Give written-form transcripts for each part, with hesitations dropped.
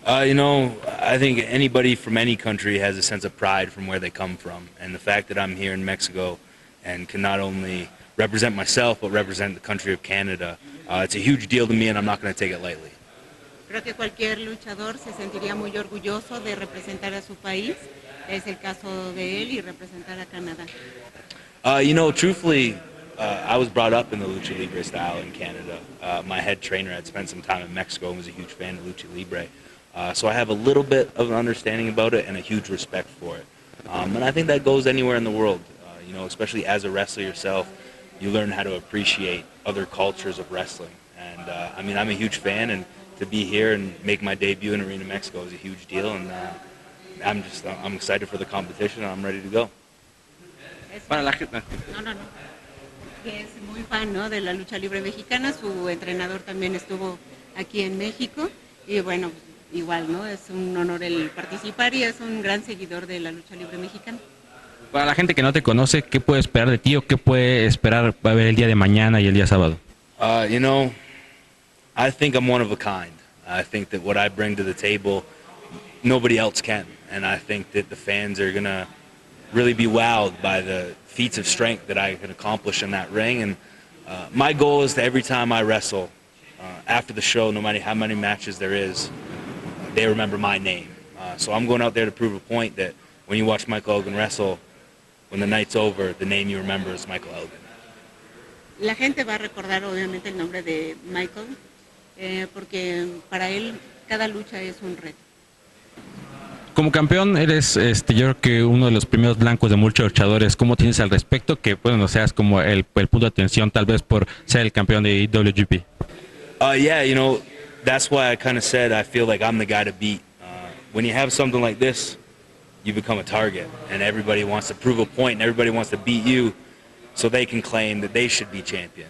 I think anybody from any country has a sense of pride from where they come from. And the fact that I'm here in Mexico and can not only represent myself, but represent the country of Canada, it's a huge deal to me, and I'm not going to take it lightly. Creo que cualquier luchador se sentiría muy orgulloso de representar a su país. Es el caso de él y representar a Canadá. Truthfully, I was brought up in the lucha libre style in Canada. My head trainer had spent some time in Mexico and was a huge fan of lucha libre. So I have a little bit of an understanding about it and a huge respect for it. And I think that goes anywhere in the world. Especially as a wrestler yourself, you learn how to appreciate other cultures of wrestling. And I'm a huge fan, and to be here and make my debut in Arena Mexico is a huge deal. And I'm excited for the competition, and I'm ready to go. Para la gente. No. Que es muy fan, ¿no?, de la lucha libre mexicana. Su entrenador también estuvo aquí en México y bueno, igual, ¿no? Es un honor el participar y es un gran seguidor de la lucha libre mexicana. Para la gente que no te conoce, ¿qué puede esperar de ti o qué puede esperar para ver el día de mañana y el día sábado? I think I'm one of a kind. I think that what I bring to the table, nobody else can. And I think that the fans are going to really be wowed by the feats of strength that I can accomplish in that ring. And my goal is that every time I wrestle, after the show, no matter how many matches there is, they remember my name. So I'm going out there to prove a point that when you watch Michael Elguin wrestle, when the night's over, the name you remember is Michael Elguin. La gente va a recordar obviamente el nombre de Michael, porque para él cada lucha es un reto. Como campeón eres, yo creo que uno de los primeros blancos de muchos luchadores. ¿Cómo tienes al respecto? Que bueno, seas como el punto de atención tal vez por ser el campeón de IWGP. That's why I kind of said I feel like I'm the guy to beat. When you have something like this, you become a target, and everybody wants to prove a point, and everybody wants to beat you so they can claim that they should be champion.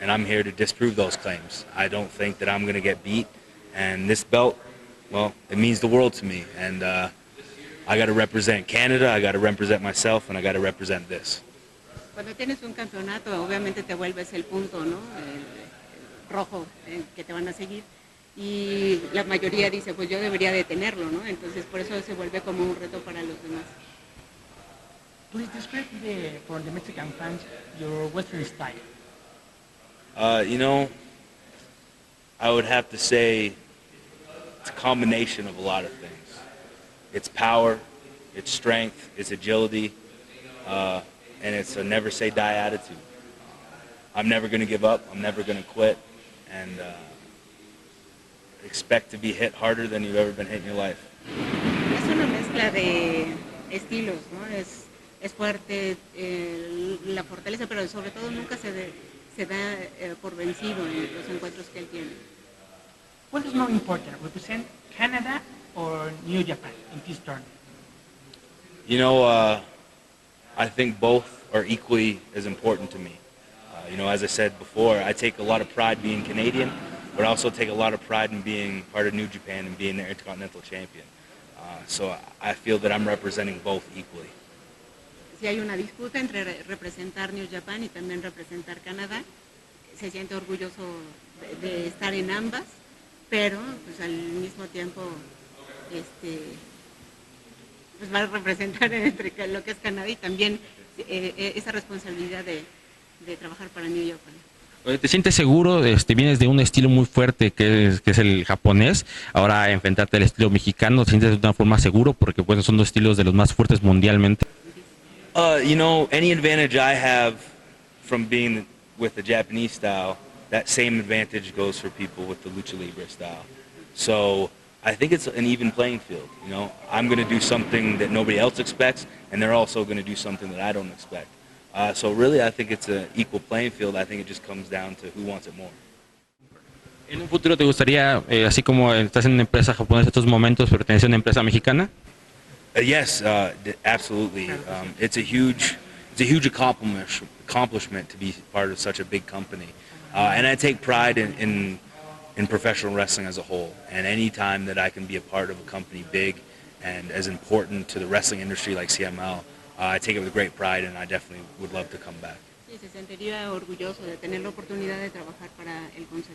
And I'm here to disprove those claims. I don't think that I'm going to get beat, and this belt, well, it means the world to me, and I got to represent Canada, I got to represent myself, and I got to represent this. Cuando tienes un campeonato, obviamente te vuelves el punto, ¿no?, el rojo que te van a seguir, y la mayoría dice, pues yo debería de tenerlo, ¿no? Entonces por eso se vuelve como un reto para los demás. Please describe for the Mexican fans your Western style. I would have to say it's a combination of a lot of things. It's power, it's strength, it's agility, and it's a never say die attitude. I'm never going to give up, I'm never going to quit, and expect to be hit harder than you've ever been hit in your life. Es una mezcla de estilos, ¿no? Es fuerte, la fortaleza, pero sobre todo nunca se da por vencido en los encuentros que él tiene. What is more important, represent Canada or New Japan in this tournament? I think both are equally as important to me. As I said before, I take a lot of pride being Canadian, but I also take a lot of pride in being part of New Japan and being their Intercontinental Champion. So I feel that I'm representing both equally. Si hay una disputa entre representar New Japan y también representar Canadá, se siente orgulloso de estar en ambas, pero pues al mismo tiempo pues va a representar entre lo que es Canadá y también esa responsabilidad de trabajar para New Japan. ¿Te sientes seguro? Vienes de un estilo muy fuerte que es el japonés. Ahora enfrentarte al estilo mexicano, ¿te sientes de una forma seguro? Porque bueno, son dos estilos de los más fuertes mundialmente. Any advantage I have from being with the Japanese style, that same advantage goes for people with the lucha libre style. So I think it's an even playing field. I'm going to do something that nobody else expects, and they're also going to do something that I don't expect. So really, I think it's an equal playing field. I think it just comes down to who wants it more. ¿En un futuro te gustaría, así como estás en una empresa japonesa en estos momentos, pertenecer a una empresa mexicana? Yes, absolutely. It's a huge accomplishment to be part of such a big company, and I take pride in professional wrestling as a whole. And any time that I can be a part of a company big and as important to the wrestling industry like CML, I take it with great pride, and I definitely would love to come back. Sí, se sentiría orgulloso de tener la oportunidad de trabajar para el consejo.